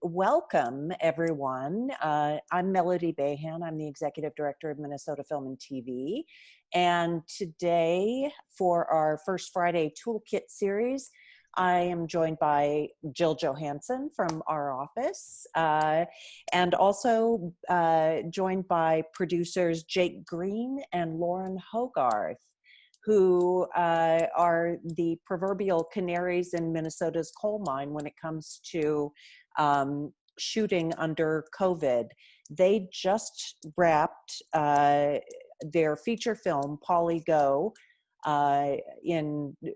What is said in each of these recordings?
Welcome, everyone. I'm Melody Bahan. I'm the Executive Director of Minnesota Film and TV. And today, for our First Friday Toolkit series, I am joined by Jill Johansson from our office, and also joined by producers Jake Green and Lauren Hogarth, who are the proverbial canaries in Minnesota's coal mine when it comes to shooting under COVID. They just wrapped their feature film, Polly Go,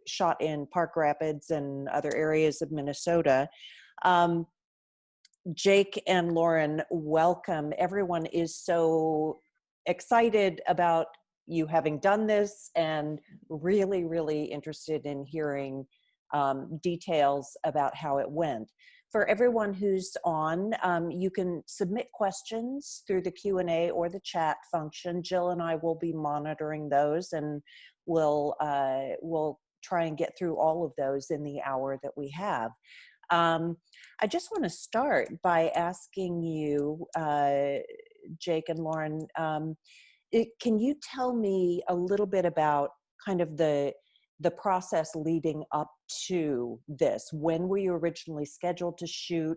shot in Park Rapids and other areas of Minnesota. Jake and Lauren, welcome. Everyone is so excited about you having done this and really, really interested in hearing details about how it went. For everyone who's on, you can submit questions through the Q&A or the chat function. Jill and I will be monitoring those, and we'll try and get through all of those in the hour that we have. I just want to start by asking you, Jake and Lauren, can you tell me a little bit about kind of the process leading up to this? When were you originally scheduled to shoot?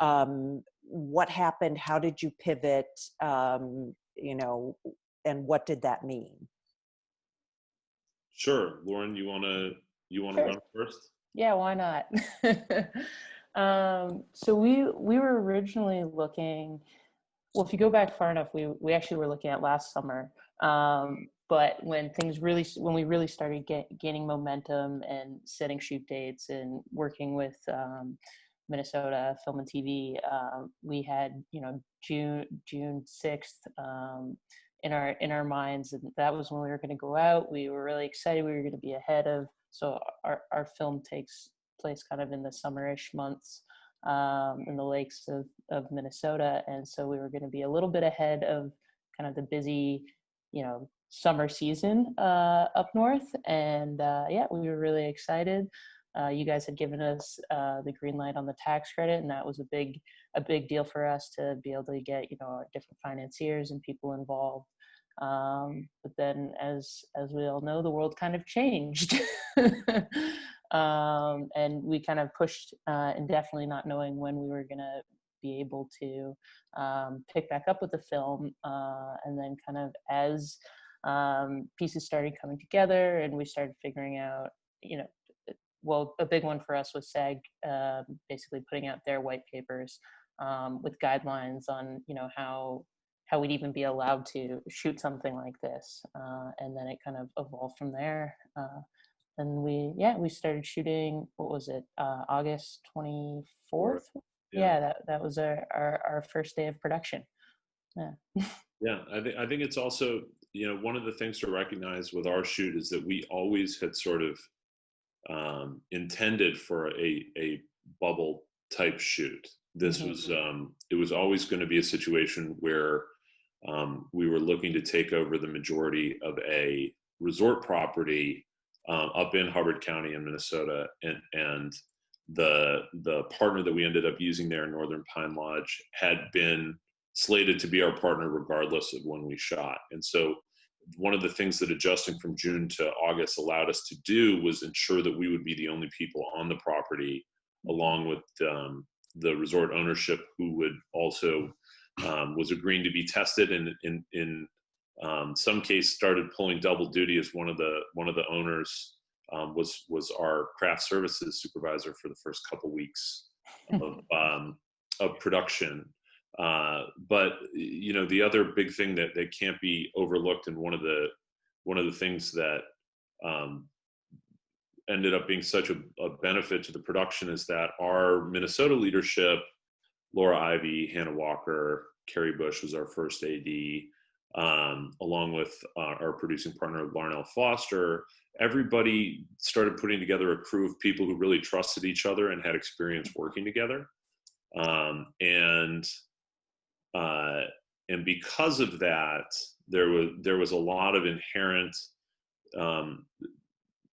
What happened? How did you pivot? And what did that mean? Sure, Lauren, you wanna Sure. run first? Yeah, why not? So we were originally looking. Well, if you go back far enough, we actually were looking at last summer. But when we really started gaining momentum and setting shoot dates and working with Minnesota Film and TV, we had June 6th in our minds, and that was when we were going to go out. We were really excited. We were going to be ahead of. So our film takes place kind of in the summerish months in the lakes of Minnesota, and so we were going to be a little bit ahead of kind of the busy summer season up north. And we were really excited. You guys had given us the green light on the tax credit, and that was a big deal for us to be able to get different financiers and people involved. But then, as we all know, the world kind of changed. And we kind of pushed indefinitely, not knowing when we were going to be able to pick back up with the film. And then kind of as pieces started coming together and we started figuring out, well, a big one for us was SAG basically putting out their white papers with guidelines on, how we'd even be allowed to shoot something like this. And then it kind of evolved from there. And we started shooting, what was it, August 24th? Yeah, that was our first day of production. Yeah. Yeah, I think it's also, one of the things to recognize with our shoot is that we always had sort of intended for a bubble type shoot. This was, it was always going to be a situation where we were looking to take over the majority of a resort property up in Hubbard County in Minnesota, and the partner that we ended up using there in Northern Pine Lodge had been slated to be our partner regardless of when we shot. And so one of the things that adjusting from June to August allowed us to do was ensure that we would be the only people on the property, along with the resort ownership, who would also was agreeing to be tested, and in some case started pulling double duty as one of the owners was our craft services supervisor for the first couple weeks of production. But the other big thing that can't be overlooked, and one of the things that ended up being such a benefit to the production, is that our Minnesota leadership, Laura Ivy, Hannah Walker, Carrie Bush was our first AD, along with our producing partner, Larnell Foster. Everybody started putting together a crew of people who really trusted each other and had experience working together. And because of that, there was a lot of inherent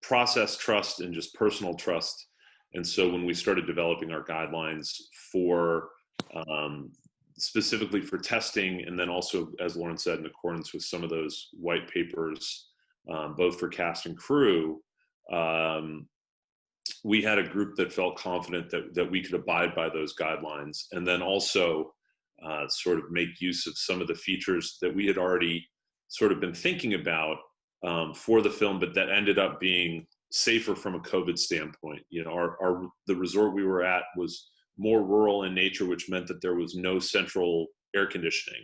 process trust and just personal trust And so when we started developing our guidelines for specifically for testing, and then also, as Lauren said, in accordance with some of those white papers, both for cast and crew, we had a group that felt confident that we could abide by those guidelines, and then also sort of make use of some of the features that we had already sort of been thinking about for the film, but that ended up being safer from a COVID standpoint. You know, the resort we were at was more rural in nature, which meant that there was no central air conditioning.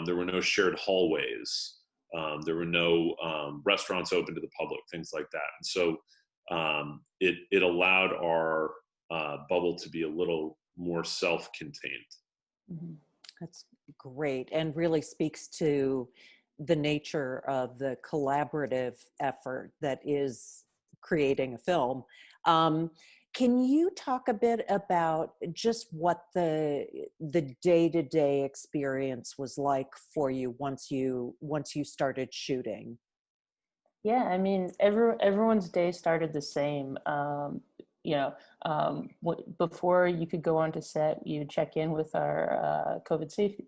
There were no shared hallways. There were no restaurants open to the public, things like that. And so it allowed our bubble to be a little more self-contained. Mm-hmm. That's great, and really speaks to the nature of the collaborative effort that is creating a film. Can you talk a bit about just what the day-to-day experience was like for you once you started shooting? Yeah, I mean, everyone's day started the same. Before you could go onto set, you check in with our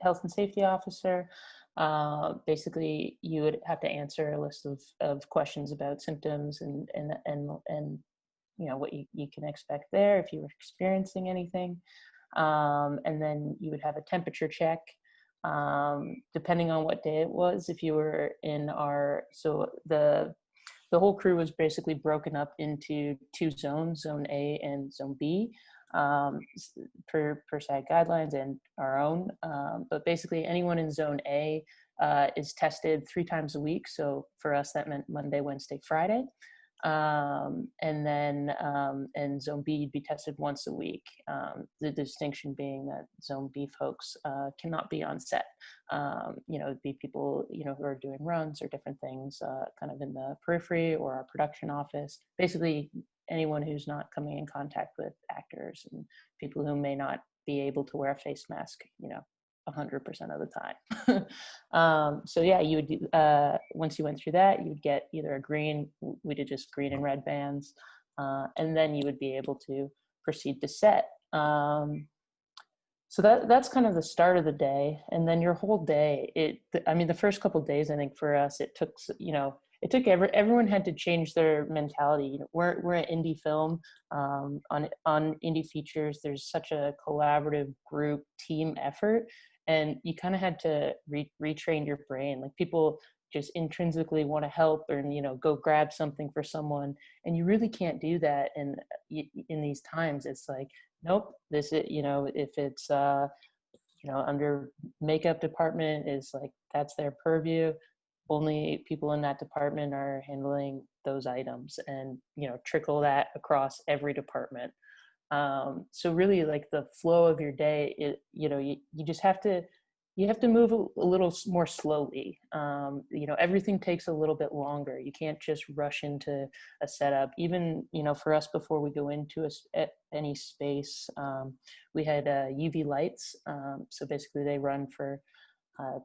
health and safety officer. Basically, you would have to answer a list of questions about symptoms and you know what you can expect there if you were experiencing anything. And then you would have a temperature check. Depending on what day it was, if you were in the whole crew was basically broken up into two zones, Zone A and Zone B, per SAG guidelines and our own. But basically, anyone in Zone A is tested 3 times a week. So for us, that meant Monday, Wednesday, Friday. And then in Zone B, you'd be tested once a week. The distinction being that Zone B folks cannot be on set. It'd be people, who are doing runs or different things kind of in the periphery or our production office. Basically, anyone who's not coming in contact with actors and people who may not be able to wear a face mask, 100% of the time. So yeah, you would once you went through that, you would get either a green, we did just green and red bands, and then you would be able to proceed to set. So that's kind of the start of the day, and then your whole day. The first couple of days, I think for us, it took everyone had to change their mentality. We're an indie film. On indie features, there's such a collaborative group team effort, and you kind of had to retrain your brain. Like, people just intrinsically want to help or go grab something for someone, and you really can't do that in these times. It's like, nope, this is if it's under makeup department, is like that's their purview. Only people in that department are handling those items, and trickle that across every department. So really, like, the flow of your day, you just have to move a little more slowly. Everything takes a little bit longer. You can't just rush into a setup. Even for us, before we go into any space, we had UV lights. So basically, they run for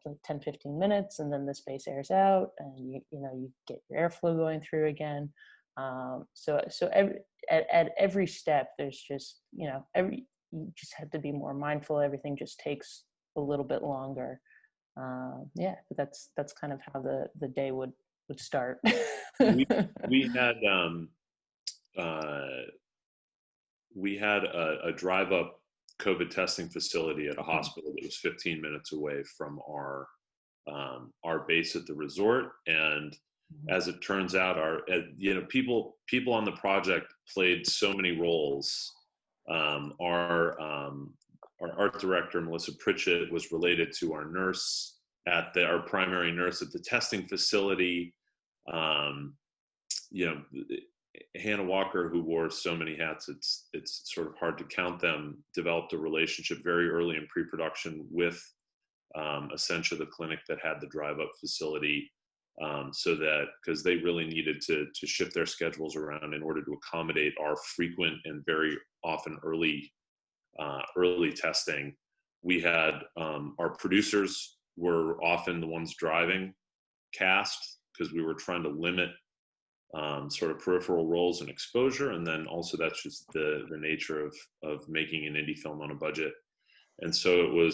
like 10-15 minutes, and then the space airs out, and you get your airflow going through again. So at every step, there's just you just have to be more mindful. Everything just takes a little bit longer. But that's kind of how the day would start. we had a drive up COVID testing facility at a hospital that was 15 minutes away from our base at the resort. And as it turns out, people on the project played so many roles. Our art director, Melissa Pritchett, was related to our nurse our primary nurse at the testing facility. Hannah Walker, who wore so many hats, it's sort of hard to count them, developed a relationship very early in pre-production with Essentia, the clinic that had the drive-up facility, so that, because they really needed to shift their schedules around in order to accommodate our frequent and very often early testing. We had our producers were often the ones driving cast, because we were trying to limit sort of peripheral roles and exposure, and then also that's just the nature of making an indie film on a budget. And so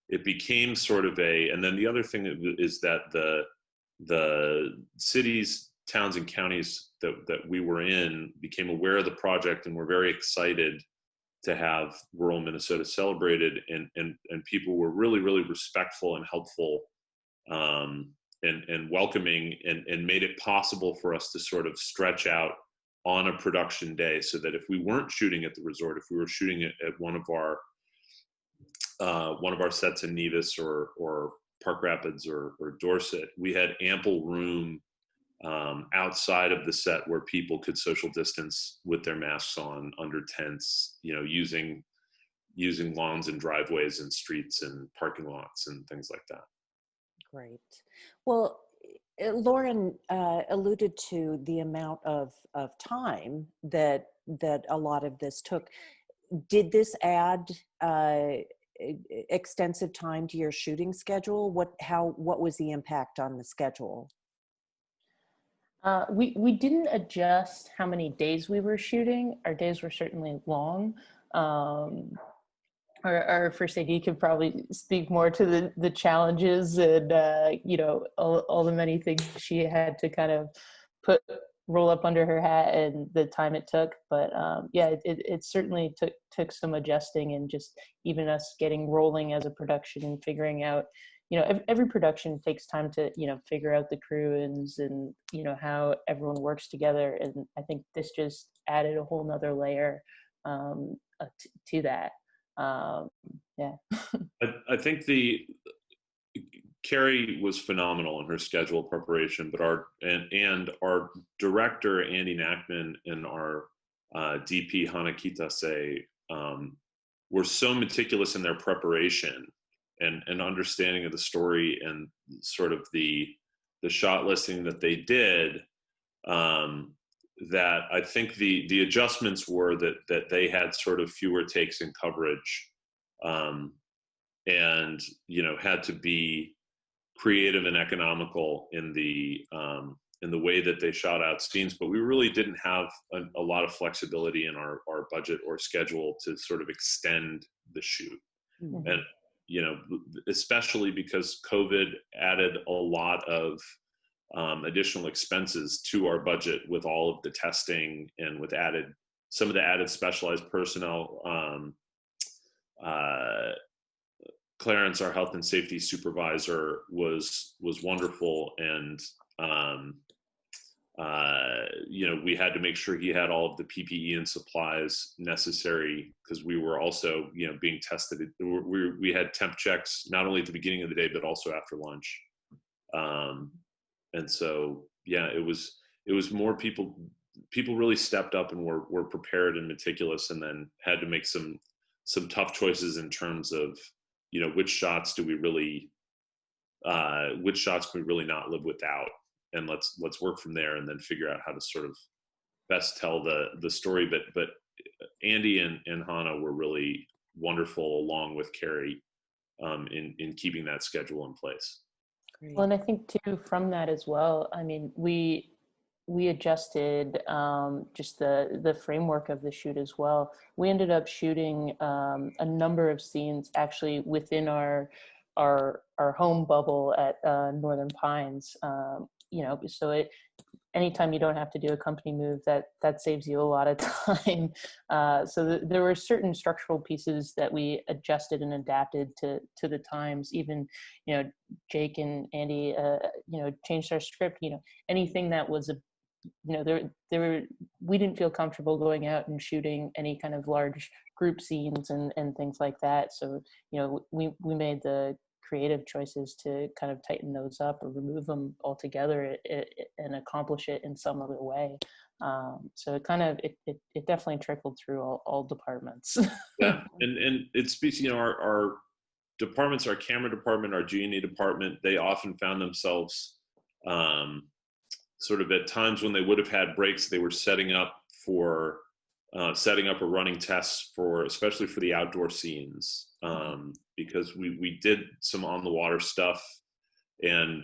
it became sort of and then the other thing is that the cities, towns, and counties that we were in became aware of the project and were very excited to have rural Minnesota celebrated, and people were really, really respectful and helpful, and welcoming, and made it possible for us to sort of stretch out on a production day, so that if we weren't shooting at the resort, if we were shooting at one of our sets in Nevis or Park Rapids or Dorset, we had ample room outside of the set where people could social distance with their masks on, under tents, using lawns and driveways and streets and parking lots and things like that. Great. Well, Lauren alluded to the amount of time that a lot of this took. Did this add extensive time to your shooting schedule? What was the impact on the schedule? We didn't adjust how many days we were shooting. Our days were certainly long. Our first AD could probably speak more to the challenges and all the many things she had to kind of roll up under her hat and the time it took. But it certainly took some adjusting, and just even us getting rolling as a production and figuring out, every production takes time to, figure out the crew and how everyone works together. And I think this just added a whole nother layer to that. Yeah. I think Carrie was phenomenal in her schedule preparation, but our director Andy Nachman and our DP Hana Kitase were so meticulous in their preparation and understanding of the story, and sort of the shot listing that they did, that I think the adjustments were that they had sort of fewer takes in coverage, and had to be creative and economical in the way that they shot out scenes. But we really didn't have a lot of flexibility in our budget or schedule to sort of extend the shoot. Mm-hmm. And especially because COVID added a lot of additional expenses to our budget with all of the testing, and with some of the added specialized personnel. Clarence, our health and safety supervisor, was wonderful, and we had to make sure he had all of the PPE and supplies necessary, because we were also being tested. We had temp checks not only at the beginning of the day but also after lunch. And so, it was more people really stepped up and were prepared and meticulous, and then had to make some tough choices in terms of, which shots can we really not live without, and let's work from there, and then figure out how to sort of best tell the story. But Andy and Hana were really wonderful, along with Carrie, in keeping that schedule in place. Great. Well, and I think too, from that as well, I mean, we adjusted just the framework of the shoot as well. We ended up shooting a number of scenes actually within our home bubble at Northern Pines. So anytime you don't have to do a company move, that saves you a lot of time. So there were certain structural pieces that we adjusted and adapted to the times. Even, Jake and Andy, changed our script. Anything that was we didn't feel comfortable going out and shooting any kind of large group scenes and things like that. So, we made the creative choices to kind of tighten those up or remove them altogether and accomplish it in some other way. So it definitely trickled through all departments. Yeah, and it speaks, our departments, our camera department, our G&E department, they often found themselves sort of at times when they would have had breaks, they were setting up or running tests especially for the outdoor scenes, because we did some on the water stuff, and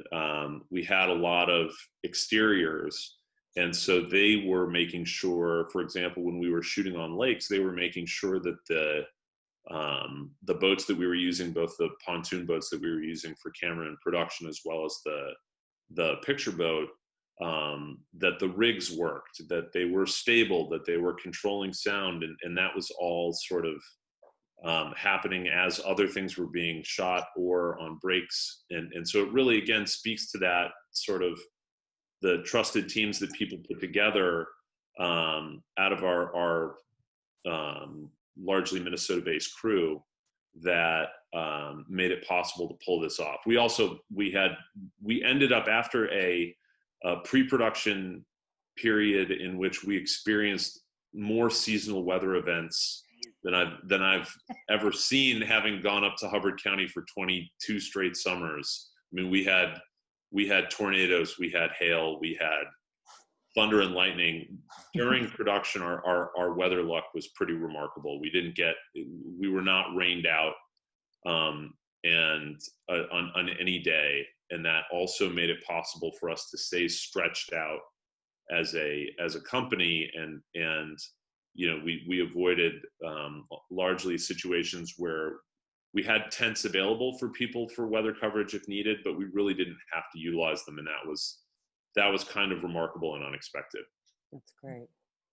we had a lot of exteriors, And so they were making sure, for example, when we were shooting on lakes, they were making sure that the boats that we were using, both the pontoon boats that we were using for camera and production, as well as the picture boat, that the rigs worked, that they were stable, that they were controlling sound, and that was all sort of happening as other things were being shot or on breaks. And so it really, again, speaks to that sort of the trusted teams that people put together out of our largely Minnesota-based crew that made it possible to pull this off. We ended up after a pre-production period in which we experienced more seasonal weather events than I've ever seen, having gone up to Hubbard County for 22 straight summers. I mean, we had tornadoes, we had hail, we had thunder and lightning. During production, our weather luck was pretty remarkable. We were not rained out on any day, and that also made it possible for us to stay stretched out as a company, and you know, we avoided largely situations where we had tents available for people for weather coverage if needed, but we really didn't have to utilize them, and that was kind of remarkable and unexpected. That's great.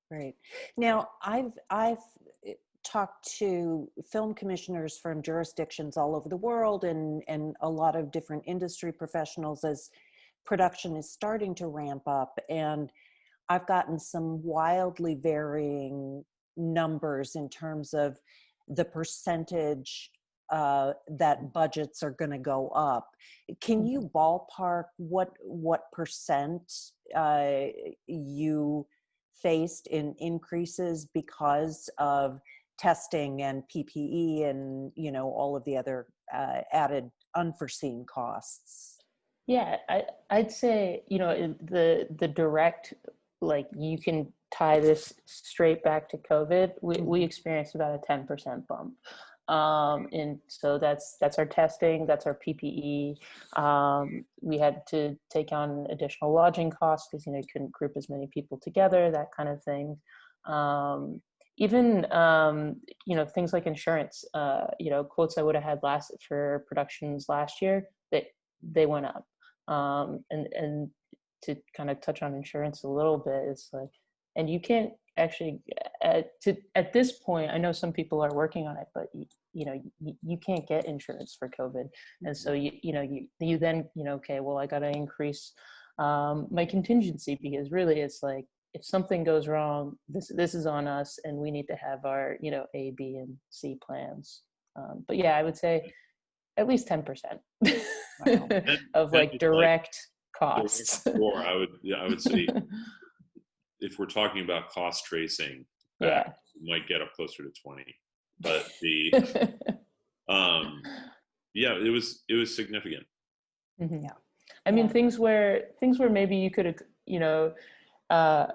Great. Now, I've talked to film commissioners from jurisdictions all over the world and a lot of different industry professionals as production is starting to ramp up. And I've gotten some wildly varying numbers in terms of the percentage that budgets are going to go up. Can you ballpark what percent you faced in increases because of testing and PPE and, you know, all of the other added unforeseen costs? Yeah, I'd say, you know, the direct, like, you can tie this straight back to COVID. We experienced about a 10% bump. And so that's our testing, that's our PPE. We had to take on additional lodging costs because, you know, you couldn't group as many people together, that kind of thing. Even, you know, things like insurance, you know, quotes I would have had for productions last year, that they went up. And to kind of touch on insurance a little bit, it's like, and you can't actually, at this point, I know some people are working on it, but you know, you can't get insurance for COVID. And so, you then, you know, okay, well, I got to increase my contingency, because really it's like, if something goes wrong, this is on us, and we need to have our, you know, A, B, and C plans. But yeah, I would say at least 10% of like direct costs. Or I would say, if we're talking about cost tracing, yeah, we might get up closer to 20. But yeah, it was significant. Mm-hmm. Yeah, I mean, things where maybe you could, you know,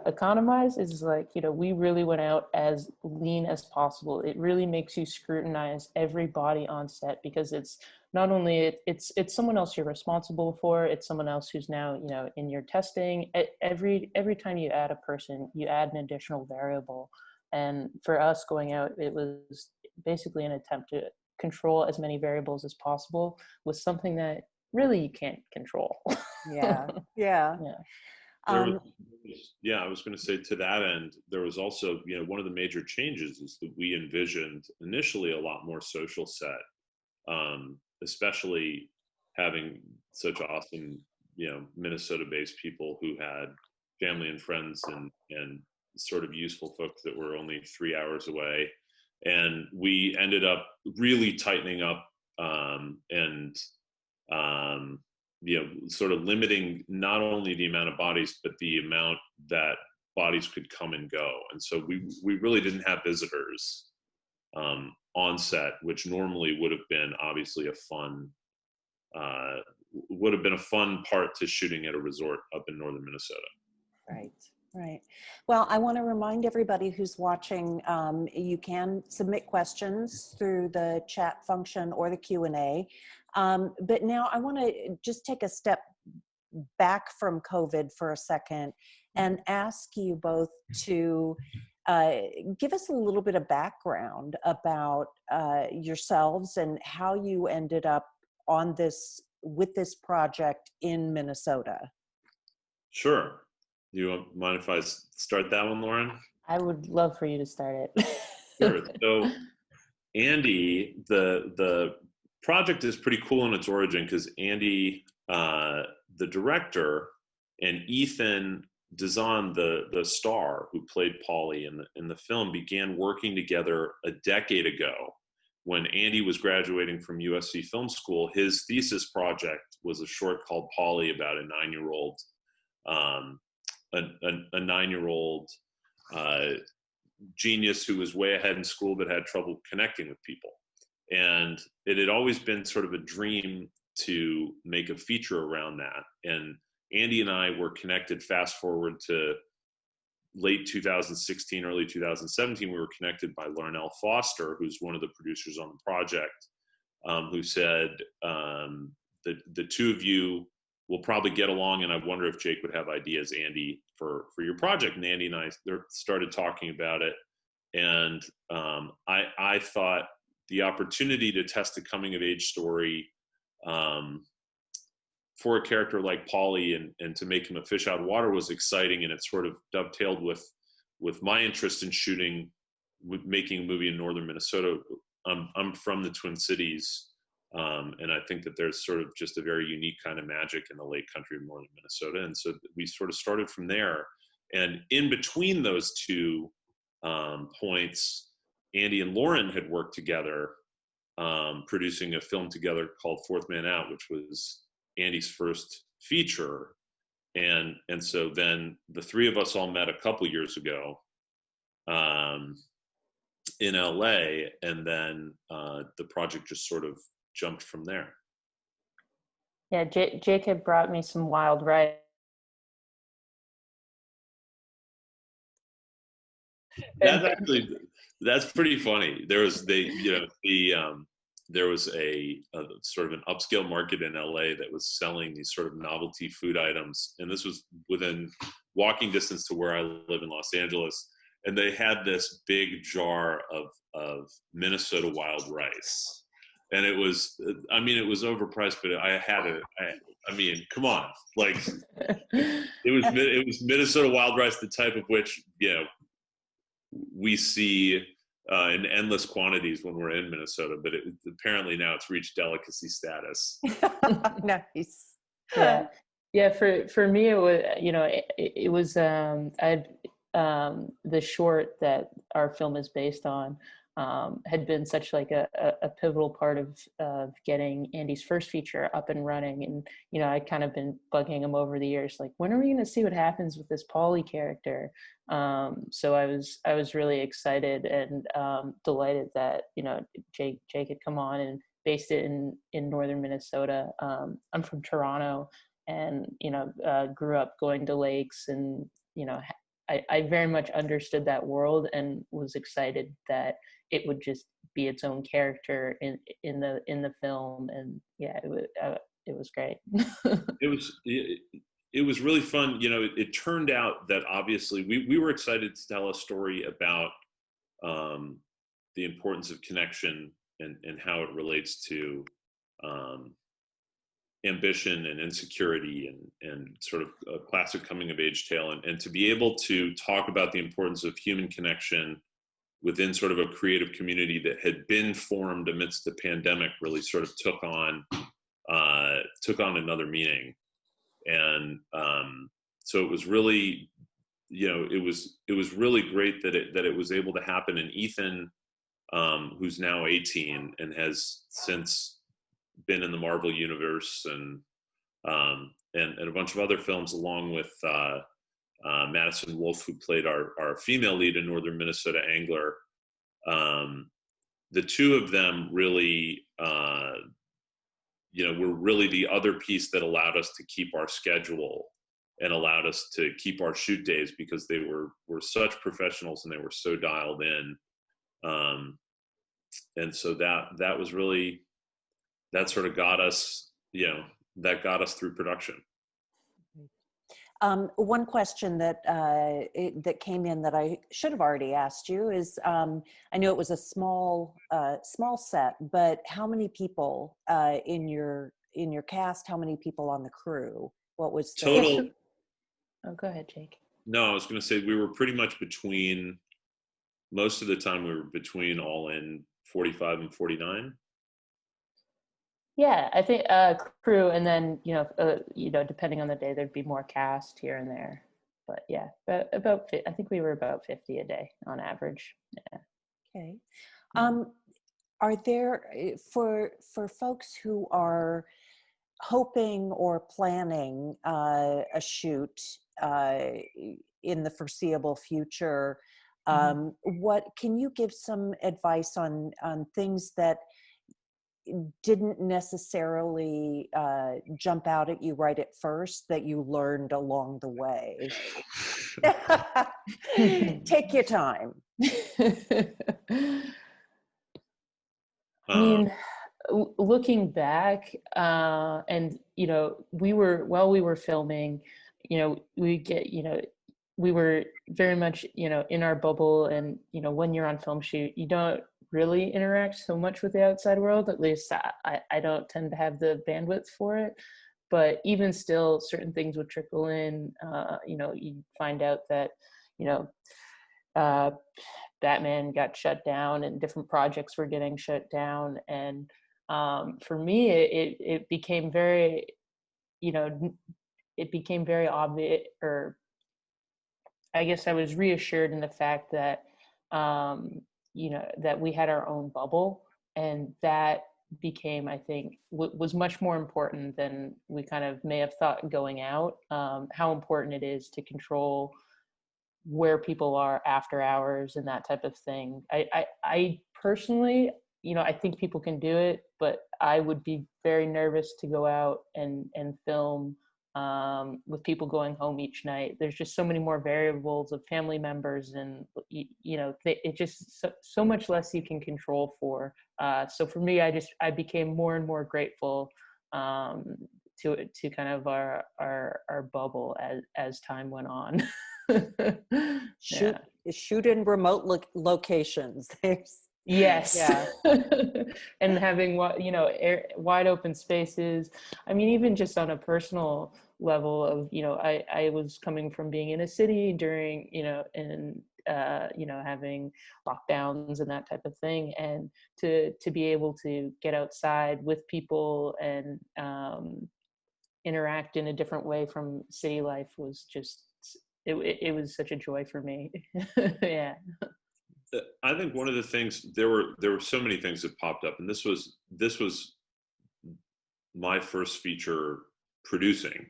economize is like, you know, we really went out as lean as possible. It really makes you scrutinize every body on set, because it's not only it's someone else you're responsible for, it's someone else who's now, you know, in your testing. Every time you add a person, you add an additional variable. And for us going out, it was basically an attempt to control as many variables as possible with something that really you can't control. Yeah. Yeah, I was going to say, to that end, there was also, you know, one of the major changes is that we envisioned initially a lot more social set, especially having such awesome, you know, Minnesota-based people who had family and friends and sort of useful folks that were only 3 hours away. And we ended up really tightening up and you know, sort of limiting not only the amount of bodies, but the amount that bodies could come and go. And so we really didn't have visitors on set, which normally would have been obviously a fun part to shooting at a resort up in northern Minnesota. Right. Well, I want to remind everybody who's watching, you can submit questions through the chat function or the Q&A. But now I want to just take a step back from COVID for a second and ask you both to give us a little bit of background about yourselves and how you ended up on this with this project in Minnesota. Sure. You mind if I start that one, Lauren? I would love for you to start it. Sure. So Andy, the project is pretty cool in its origin because Andy, the director, and Ethan Dazan, the star who played Paulie in the film, began working together a decade ago. When Andy was graduating from USC Film School, his thesis project was a short called Paulie about a 9-year-old, a 9-year-old genius who was way ahead in school but had trouble connecting with people. And it had always been sort of a dream to make a feature around that. And Andy and I were connected, fast forward to late 2016, early 2017, we were connected by Larnell Foster, who's one of the producers on the project, who said, the two of you will probably get along, and I wonder if Jake would have ideas, Andy, for your project. And Andy and I started talking about it. And I thought the opportunity to test a coming of age story for a character like Paulie and to make him a fish out of water was exciting, and it sort of dovetailed with my interest in making a movie in northern Minnesota. I'm from the Twin Cities, and I think that there's sort of just a very unique kind of magic in the lake country of northern Minnesota, and so we sort of started from there. And in between those two points, Andy and Lauren had worked together, producing a film together called Fourth Man Out, which was Andy's first feature. And so then the three of us all met a couple years ago in LA, and then the project just sort of jumped from there. Yeah, Jake had brought me some wild rice. That's pretty funny. There was there was a sort of an upscale market in LA that was selling these sort of novelty food items, and this was within walking distance to where I live in Los Angeles. And they had this big jar of Minnesota wild rice, and it was overpriced, but I had it. I mean, come on, like it was Minnesota wild rice, the type of which we see in endless quantities when we're in Minnesota, but apparently now it's reached delicacy status. Nice. Yeah. For me, it was it was I had the short that our film is based on had been such like a pivotal part of getting Andy's first feature up and running. And, I'd kind of been bugging him over the years, like, when are we going to see what happens with this Paulie character? So I was really excited and delighted that, Jake had come on and based it in northern Minnesota. I'm from Toronto and, grew up going to lakes and, I very much understood that world and was excited that it would just be its own character in the film. And yeah, it was great. It was really fun. It turned out that obviously we were excited to tell a story about the importance of connection and how it relates to ambition and insecurity and sort of a classic coming of age tale, and to be able to talk about the importance of human connection within sort of a creative community that had been formed amidst the pandemic really sort of took on another meaning. And so it was really, it was really great that it was able to happen. And Ethan, who's now 18 and has since been in the Marvel universe and a bunch of other films, along with Madison Wolf, who played our female lead in Northern Minnesota Angler. The two of them really, were really the other piece that allowed us to keep our schedule and allowed us to keep our shoot days, because they were such professionals and they were so dialed in. And so that was really, that sort of got us, that got us through production. One question that that came in that I should have already asked you is, I know it was a small set, but how many people in your cast? How many people on the crew? What was the Yes. Total, Oh, go ahead, Jake. no, I was going to say we were pretty much between, most of the time we were between all in 45 and 49. Yeah, I think crew, and then depending on the day, there'd be more cast here and there. But yeah, I think we were about 50 a day on average. Yeah. Okay. Are there for folks who are hoping or planning a shoot in the foreseeable future? What can you give some advice on things that didn't necessarily jump out at you right at first that you learned along the way? Take your time. I mean, looking back, and while we were filming, we were very much in our bubble, and when you're on film shoot, you don't really interact so much with the outside world. At least I don't tend to have the bandwidth for it. But even still, certain things would trickle in. You find out that Batman got shut down and different projects were getting shut down. And for me, it became very, it became very obvious, or I guess I was reassured in the fact that, that we had our own bubble, and that became, I think, was much more important than we kind of may have thought going out. How important it is to control where people are after hours and that type of thing. I personally, I think people can do it, but I would be very nervous to go out and film with people going home each night. There's just so many more variables of family members, and it just so much less you can control for. So for me, I became more and more grateful to kind of our bubble as time went on. Shoot in remote locations. Yes. Yeah. And having wide open spaces. I mean, even just on a personal level of, I was coming from being in a city during, and having lockdowns and that type of thing, and to be able to get outside with people and interact in a different way from city life was just, it was such a joy for me. Yeah. I think one of the things, there were so many things that popped up, and this was my first feature producing,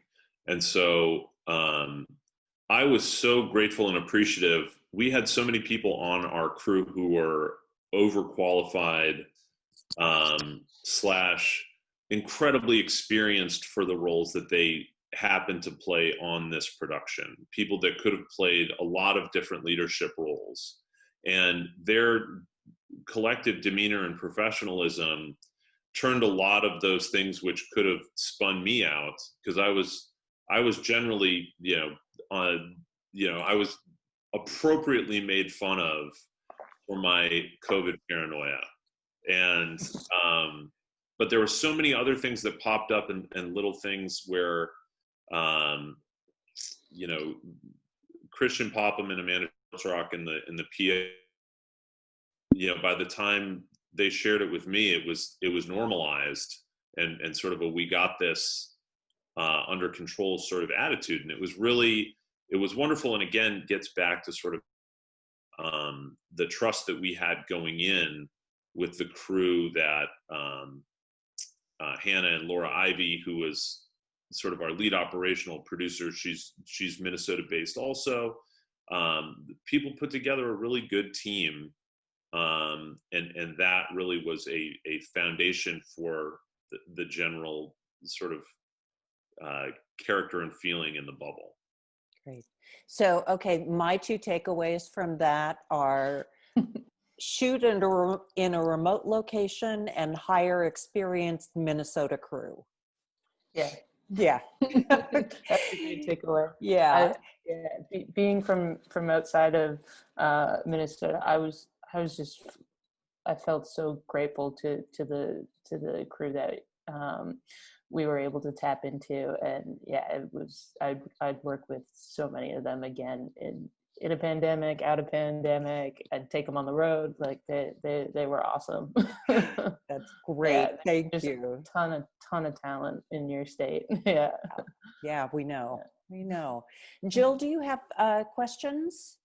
and so I was so grateful and appreciative. We had so many people on our crew who were overqualified / incredibly experienced for the roles that they happened to play on this production. People that could have played a lot of different leadership roles. And their collective demeanor and professionalism turned a lot of those things which could have spun me out, because I was generally, I was appropriately made fun of for my COVID paranoia. And, but there were so many other things that popped up, and little things where, Christian Popham and Amanda Rock in the PA, by the time they shared it with me, it was normalized, and sort of a we got this under control sort of attitude. And it was wonderful. And again, gets back to sort of the trust that we had going in with the crew, that Hannah and Laura Ivy, who was sort of our lead operational producer, she's Minnesota based also. People put together a really good team, and that really was a foundation for the general sort of character and feeling in the bubble. Great. So, okay, my two takeaways from that are shoot in a remote location and hire experienced Minnesota crew. Yeah. Yeah. That's a great takeaway. Yeah. I, yeah, being from outside of Minnesota, I was just I felt so grateful to the crew that we were able to tap into, and yeah, it was I'd work with so many of them again in a pandemic, out of pandemic. I'd take them on the road, like they were awesome. That's great. Yeah, Thank there's a you. ton of talent in your state. Yeah. Yeah, we know. Yeah. We know. Jill, do you have questions?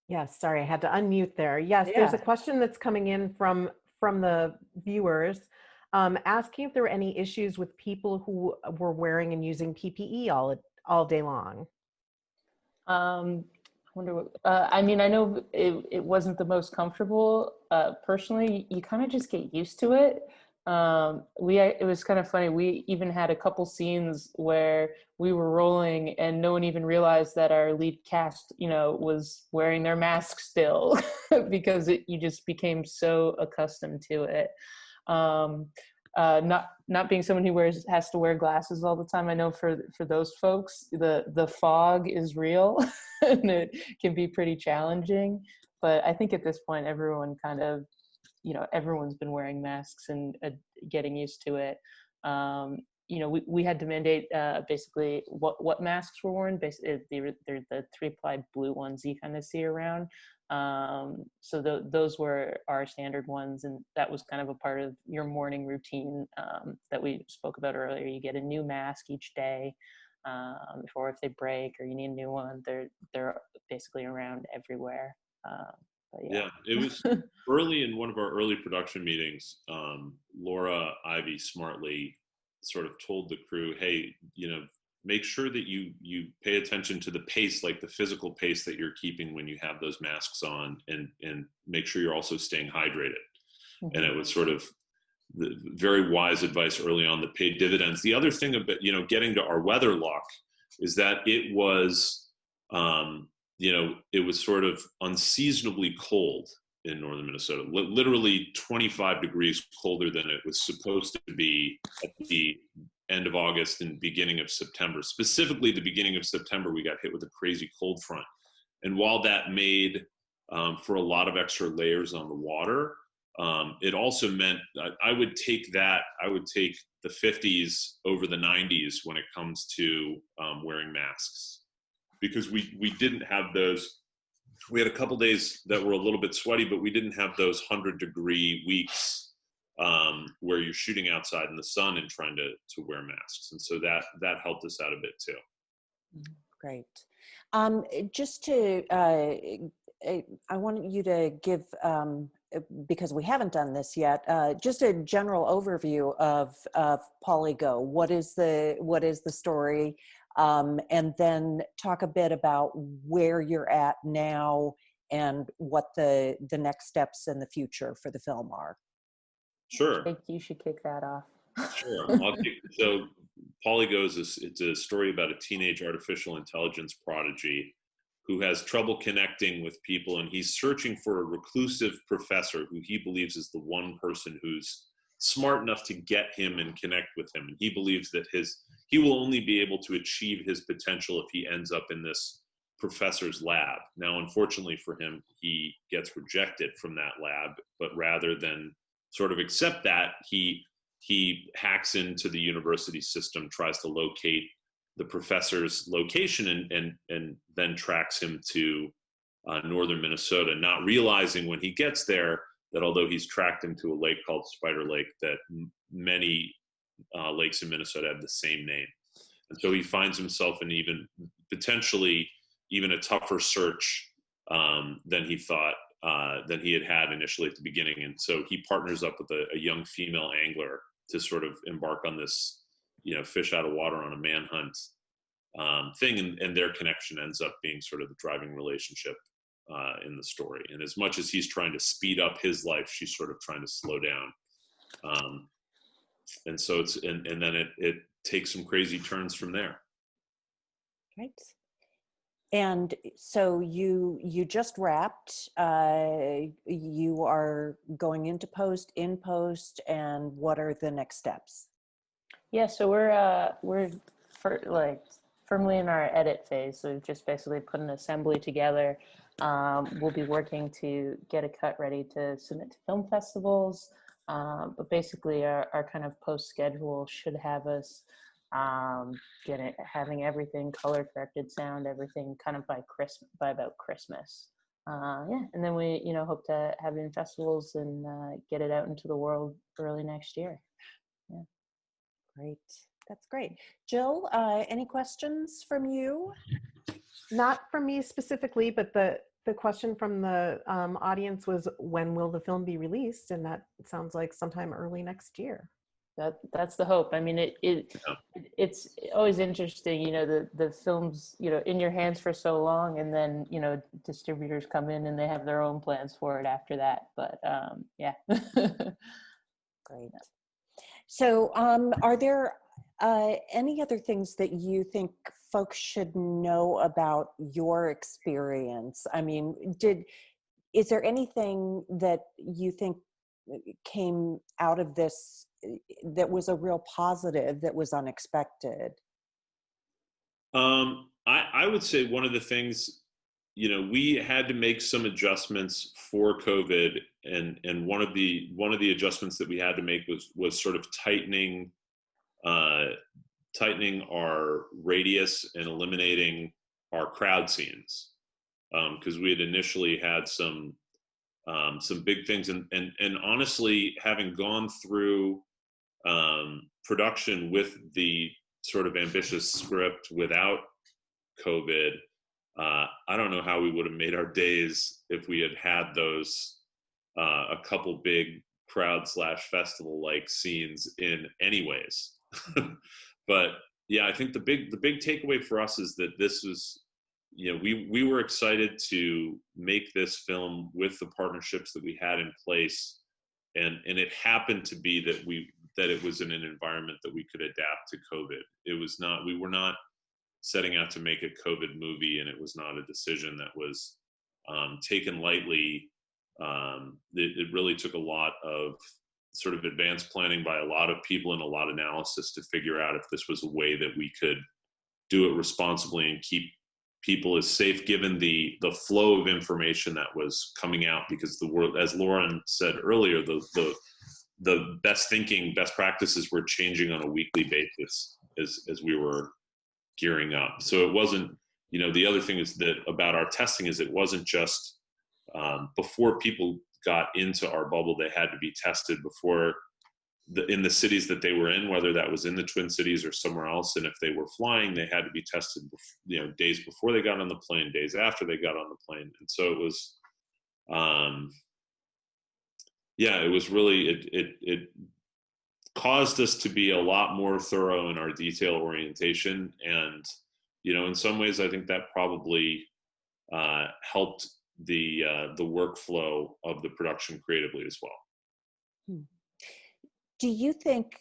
Yes, sorry, I had to unmute there. Yes, there's a Yeah. question that's coming in from the viewers, asking if there were any issues with people who were wearing and using PPE all day long. I wonder what, I mean, I know it wasn't the most comfortable. Personally, you kind of just get used to it. It was kind of funny. We even had a couple scenes where we were rolling and no one even realized that our lead cast, was wearing their mask still because you just became so accustomed to it. Not being someone who has to wear glasses all the time, I know for those folks, the fog is real and it can be pretty challenging. But I think at this point, everyone kind of, everyone's been wearing masks and getting used to it. We had to mandate basically what masks were worn. Basically, they're the 3-ply blue ones you kind of see around. So those were our standard ones, and that was kind of a part of your morning routine that we spoke about earlier. You get a new mask each day, or if they break or you need a new one, they're basically around everywhere. But Yeah, it was early in one of our early production meetings. Laura Ivy smartly sort of told the crew, "Hey, make sure that you pay attention to the pace, like the physical pace that you're keeping when you have those masks on, and make sure you're also staying hydrated." Mm-hmm. And it was sort of the very wise advice early on that paid dividends. The other thing about getting to our weather lock is that it was. It was sort of unseasonably cold in northern Minnesota, literally 25 degrees colder than it was supposed to be at the end of August and beginning of September. Specifically, the beginning of September, we got hit with a crazy cold front. And while that made for a lot of extra layers on the water, it also meant I would take the 50s over the 90s when it comes to wearing masks. Because we didn't have those. We had a couple days that were a little bit sweaty, but we didn't have those 100-degree weeks where you're shooting outside in the sun and trying to wear masks, and so that helped us out a bit too. Great. Just to, I want you to give, because we haven't done this yet, just a general overview of Polygo. What is the story? And then talk a bit about where you're at now and what the next steps in the future for the film are. Sure. I think you should kick that off. Sure. So Polygo it's a story about a teenage artificial intelligence prodigy who has trouble connecting with people, and he's searching for a reclusive professor who he believes is the one person who's smart enough to get him and connect with him. And he believes that he will only be able to achieve his potential if he ends up in this professor's lab. Now, unfortunately for him, he gets rejected from that lab, but rather than sort of accept that, he hacks into the university system, tries to locate the professor's location, and then tracks him to northern Minnesota, not realizing when he gets there that although he's tracked him to a lake called Spider Lake, that many lakes in Minnesota have the same name. And so he finds himself in potentially even a tougher search than he thought, than he had initially at the beginning. And so he partners up with a young female angler to sort of embark on this, fish out of water on a manhunt thing. And their connection ends up being sort of the driving relationship in the story. And as much as he's trying to speed up his life, she's sort of trying to slow down. And so and then it takes some crazy turns from there. Right. And so you just wrapped, you are going into in post, and what are the next steps? Yeah, so we're like firmly in our edit phase. So we've just basically put an assembly together. We'll be working to get a cut ready to submit to film festivals. But basically, our kind of post schedule should have us having everything color corrected, sound, everything kind of by about Christmas. Yeah, and then we hope to have it in festivals and get it out into the world early next year. Yeah. Great. That's great. Jill, any questions from you? Not from me specifically, but the question from the audience was, when will the film be released? And that sounds like sometime early next year. That's the hope. I mean, it's always interesting, the films, in your hands for so long, and then, distributors come in and they have their own plans for it after that. But yeah. Great. So are there any other things that you think folks should know about your experience? I mean, is there anything that you think came out of this that was a real positive, that was unexpected? I would say one of the things, we had to make some adjustments for COVID, and one of the adjustments that we had to make was sort of tightening our radius and eliminating our crowd scenes, because we had initially had some big things, and honestly, having gone through production with the sort of ambitious script without COVID, I don't know how we would have made our days if we had those a couple big crowd / festival like scenes in anyways. But yeah, I think the big takeaway for us is that this was, we were excited to make this film with the partnerships that we had in place, and it happened to be that it was in an environment that we could adapt to COVID. We were not setting out to make a COVID movie, and it was not a decision that was taken lightly. It really took a lot of sort of advanced planning by a lot of people and a lot of analysis to figure out if this was a way that we could do it responsibly and keep people as safe, given the flow of information that was coming out, because the world, as Lauren said earlier, the best practices were changing on a weekly basis as we were gearing up. So it wasn't, the other thing is that about our testing is it wasn't just before people got into our bubble, they had to be tested before in the cities that they were in, whether that was in the Twin Cities or somewhere else. And if they were flying, they had to be tested, days before they got on the plane, days after they got on the plane. And so it was, it was really, it caused us to be a lot more thorough in our detail orientation. And, in some ways, I think that probably helped the workflow of the production creatively as well. Do you think,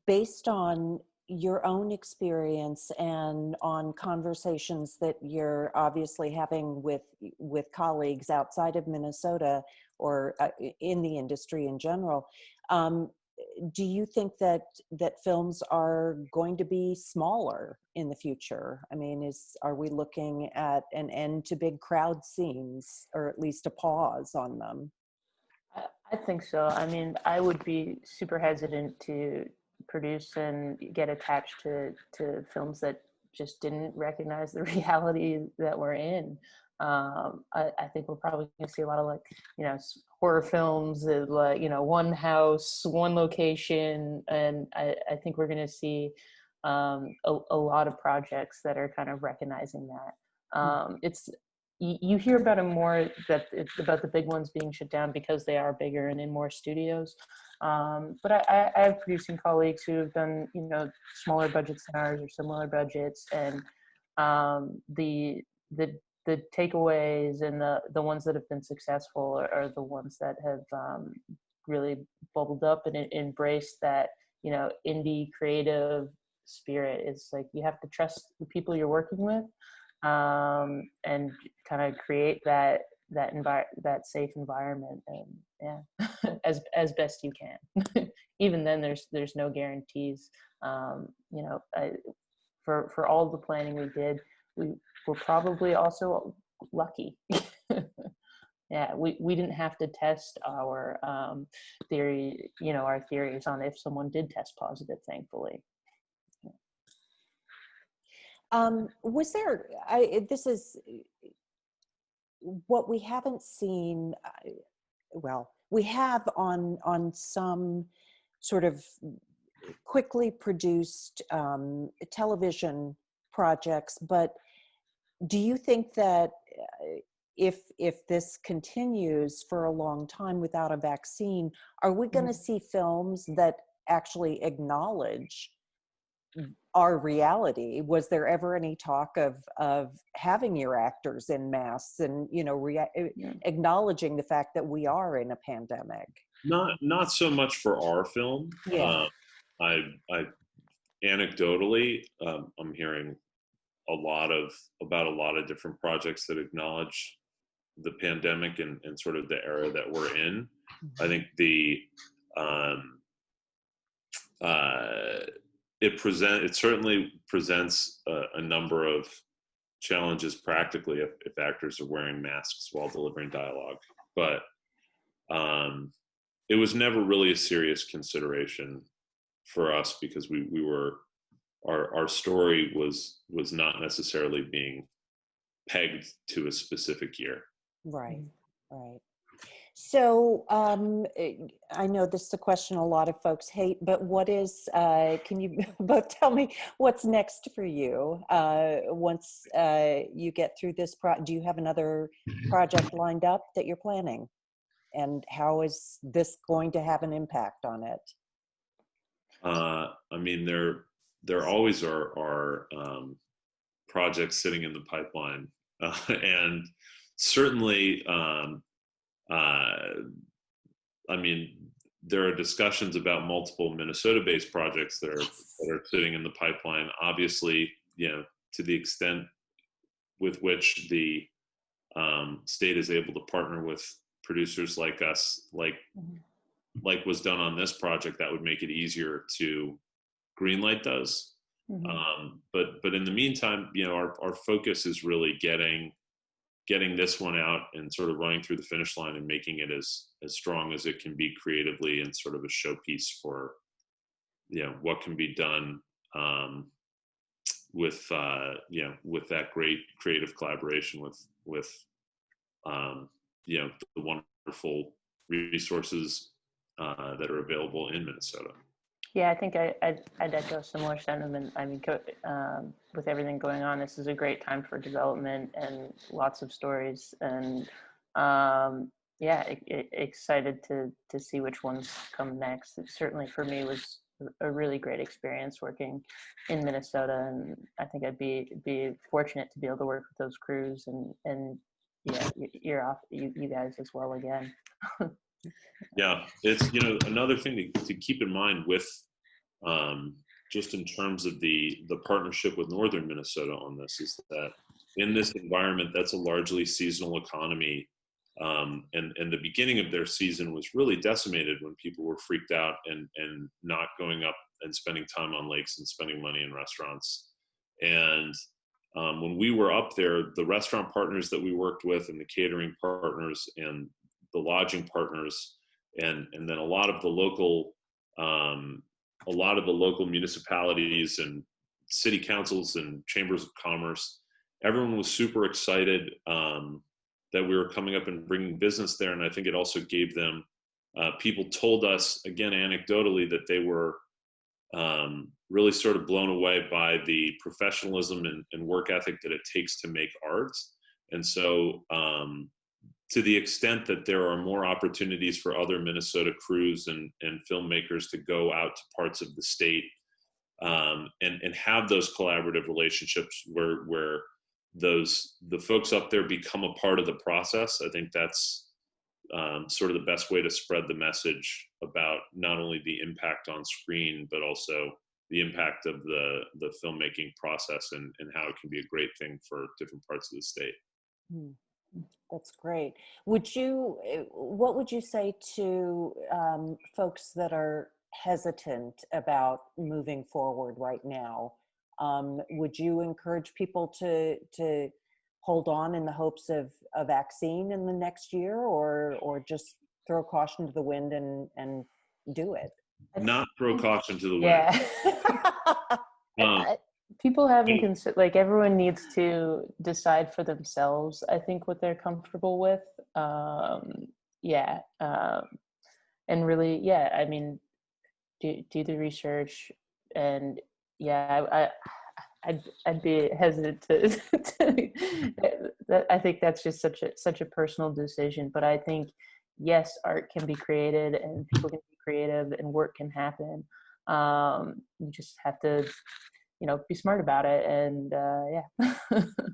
based on your own experience and on conversations that you're obviously having with colleagues outside of Minnesota or in the industry in general, do you think that films are going to be smaller in the future? I mean, are we looking at an end to big crowd scenes, or at least a pause on them? I think so. I mean, I would be super hesitant to produce and get attached to films that just didn't recognize the reality that we're in. I think we're probably going to see a lot of horror films, one house, one location, and I think we're going to see a lot of projects that are kind of recognizing that. You hear about it more, that it's about the big ones being shut down because they are bigger and in more studios. But I have producing colleagues who have done, smaller budgets than ours or similar budgets, and the takeaways and the ones that have been successful are the ones that have really bubbled up and embraced that, indie creative spirit. It's like you have to trust the people you're working with, and kind of create that that safe environment, and yeah, as best you can. Even then, there's no guarantees. You know, for all the planning we did, we were probably also lucky. Yeah, we didn't have to test our theory, you know, our theories on if someone did test positive, thankfully. Was there, this is what we haven't seen, well, we have on some sort of quickly produced television projects, but do you think that if this continues for a long time without a vaccine, are we going to see films that actually acknowledge our reality? Was there ever any talk of having your actors in masks and, you know, acknowledging the fact that we are in a pandemic? Not so much for our film. Yeah. I anecdotally, I'm hearing about a lot of different projects that acknowledge the pandemic and sort of the era that we're in. I think it certainly presents a number of challenges practically if actors are wearing masks while delivering dialogue, but it was never really a serious consideration for us because we were our story was not necessarily being pegged to a specific year. Right, right. So I know this is a question a lot of folks hate, but what is, can you both tell me what's next for you once you get through this do you have another project lined up that you're planning? And how is this going to have an impact on it? I mean, there always are projects sitting in the pipeline, and certainly, I mean, there are discussions about multiple Minnesota-based projects that are sitting in the pipeline. Obviously, you know, to the extent with which the state is able to partner with producers like us, like was done on this project, that would make it easier to greenlight those. But in the meantime, you know, our focus is really getting this one out and sort of running through the finish line and making it as strong as it can be creatively and sort of a showpiece for, you know, what can be done with you know, with that great creative collaboration with you know, the wonderful resources that are available in Minnesota. Yeah, I think I'd echo similar sentiment. I mean, with everything going on, this is a great time for development and lots of stories. And yeah, excited to see which ones come next. It certainly for me was a really great experience working in Minnesota, and I think I'd be fortunate to be able to work with those crews and yeah, you guys as well again. Yeah, it's, you know, another thing to keep in mind with just in terms of the partnership with Northern Minnesota on this is that in this environment, that's a largely seasonal economy. And the beginning of their season was really decimated when people were freaked out and not going up and spending time on lakes and spending money in restaurants. And when we were up there, the restaurant partners that we worked with and the catering partners and the lodging partners and then a lot of the local municipalities and city councils and chambers of commerce, everyone was super excited that we were coming up and bringing business there. And I think it also gave them, people told us, again, anecdotally, that they were really sort of blown away by the professionalism and work ethic that it takes to make art. And so to the extent that there are more opportunities for other Minnesota crews and filmmakers to go out to parts of the state and have those collaborative relationships where the folks up there become a part of the process, I think that's sort of the best way to spread the message about not only the impact on screen, but also the impact of the filmmaking process and how it can be a great thing for different parts of the state. That's great. What would you say to folks that are hesitant about moving forward right now? Would you encourage people to hold on in the hopes of a vaccine in the next year, or just throw caution to the wind and do it? Not throw caution to the wind. Yeah. Um, People haven't considered, like, everyone needs to decide for themselves, I think, what they're comfortable with. Yeah. And really, yeah, I mean, do the research, and yeah, I'd be hesitant to I think that's just such a personal decision, but I think, yes, art can be created and people can be creative and work can happen. You just have to, be smart about it, and yeah.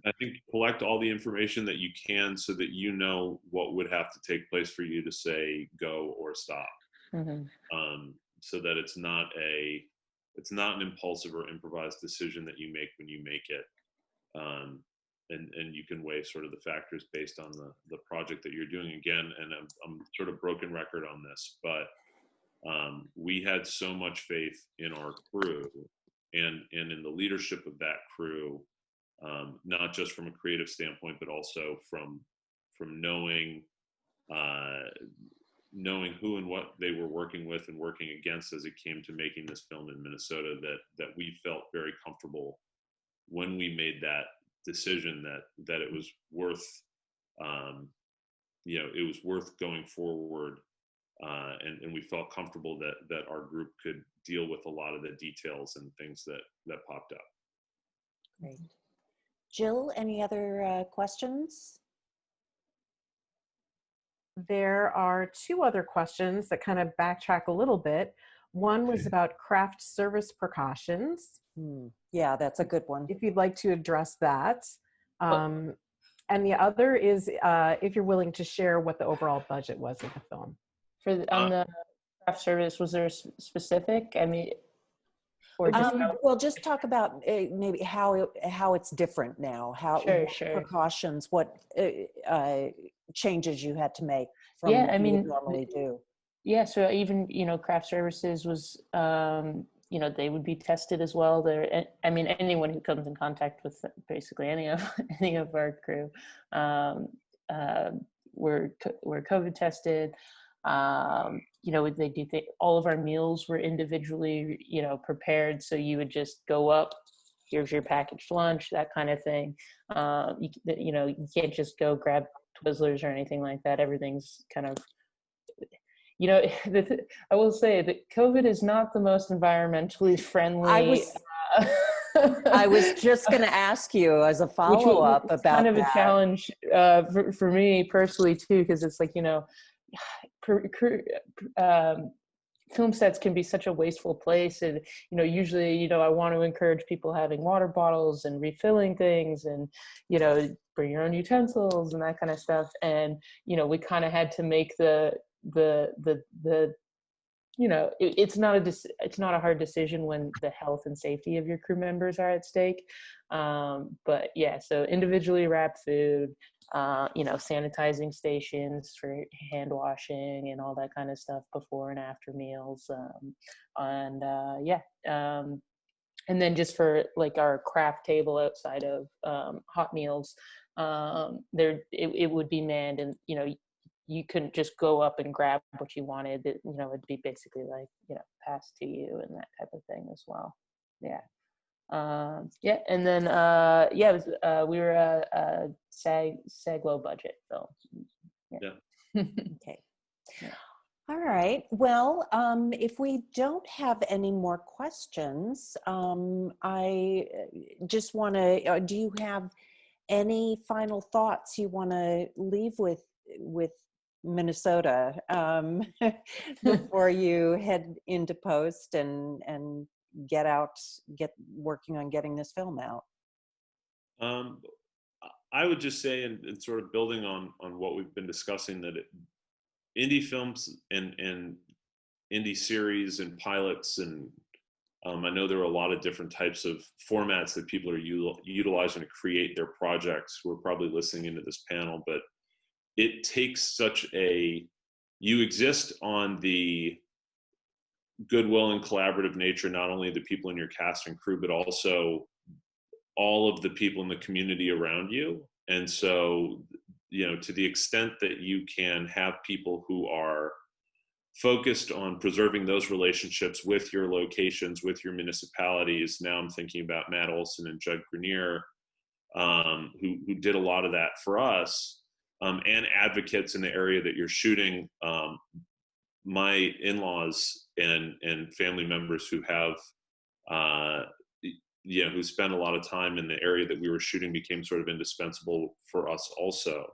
I think collect all the information that you can so that you know what would have to take place for you to say go or stop. Mhm. So that it's not an impulsive or improvised decision that you make when you make it. And you can weigh sort of the factors based on the project that you're doing. Again, and I'm sort of broken record on this, but we had so much faith in our crew and in the leadership of that crew, not just from a creative standpoint, but also from knowing knowing who and what they were working with and working against as it came to making this film in Minnesota, that we felt very comfortable when we made that decision that it was worth it was worth going forward, and we felt comfortable that our group could deal with a lot of the details and things that popped up. Great. Jill, any other questions? There are two other questions that kind of backtrack a little bit. One was about craft service precautions. Yeah, that's a good one. If you'd like to address that. And the other is if you're willing to share what the overall budget was of the film. On the craft service, was there specific? I mean, or just well, just talk about maybe how it's different now. Sure. Precautions, what changes you had to make from Yeah, what I you mean, would normally do. Yeah, so even, craft services was, they would be tested as well. I mean, anyone who comes in contact with basically any of our crew, were COVID tested. They do all of our meals were individually, prepared. So you would just go up, here's your packaged lunch, that kind of thing. You can't just go grab Twizzlers or anything like that. Everything's kind of, I will say that COVID is not the most environmentally friendly. I was just going to ask you as a follow-up about kind of that. A challenge for me personally too, because it's like, film sets can be such a wasteful place, and usually I want to encourage people having water bottles and refilling things, and bring your own utensils and that kind of stuff. And we kind of had to make it's not a hard decision when the health and safety of your crew members are at stake. But yeah, so individually wrapped food, sanitizing stations for hand washing and all that kind of stuff before and after meals. And then just for like our craft table outside of hot meals, it would be manned, and you couldn't just go up and grab what you wanted. It'd be basically like, passed to you and that type of thing as well. Yeah. And then, it was, we were a SAG low budget film. Yeah. Okay. Yeah. All right. Well, if we don't have any more questions, I just want to, do you have any final thoughts you want to leave with Minnesota before you head into post and get working on getting this film out? I would just say, and sort of building on what we've been discussing, that indie films and indie series and pilots and I know there are a lot of different types of formats that people are utilizing to create their projects who are probably listening into this panel, but it takes you exist on the goodwill and collaborative nature, not only the people in your cast and crew, but also all of the people in the community around you. And so, to the extent that you can have people who are focused on preserving those relationships with your locations, with your municipalities. Now I'm thinking about Matt Olson and Judd Grenier, who did a lot of that for us, and advocates in the area that you're shooting. My in-laws and family members who have, who spend a lot of time in the area that we were shooting became sort of indispensable for us also.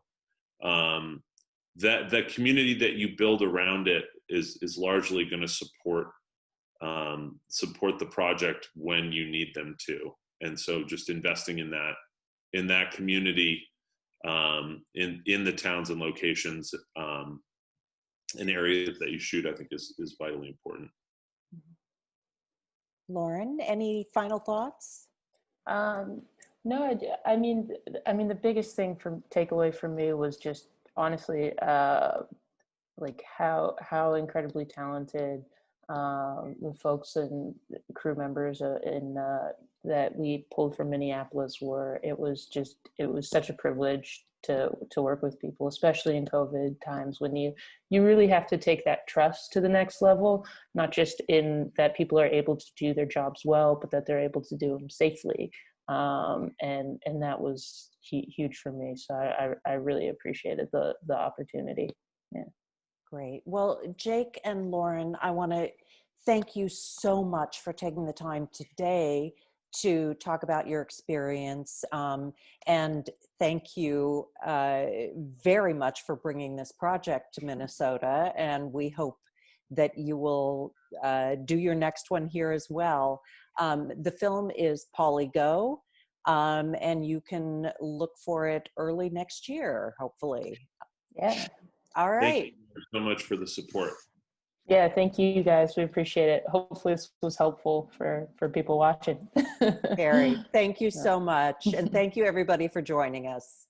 That community that you build around it is largely going to support the project when you need them to. And so just investing in that community, in the towns and locations, in areas that you shoot, I think is vitally important. Lauren, any final thoughts? No, I mean, the biggest thing takeaway from me was just honestly, like how incredibly talented the folks and crew members that we pulled from Minneapolis were. It was such a privilege to work with people, especially in COVID times when you really have to take that trust to the next level, not just in that people are able to do their jobs well, but that they're able to do them safely. And that was huge for me. So I really appreciated the opportunity. Yeah. Great. Well, Jake and Lauren, I want to thank you so much for taking the time today to talk about your experience. And thank you very much for bringing this project to Minnesota. And we hope that you will do your next one here as well. The film is Polly Go, and you can look for it early next year, hopefully. Yeah. All right. Thank you so much for the support. Yeah, thank you guys. We appreciate it. Hopefully this was helpful for people watching. Very. Thank you so much. And thank you everybody for joining us.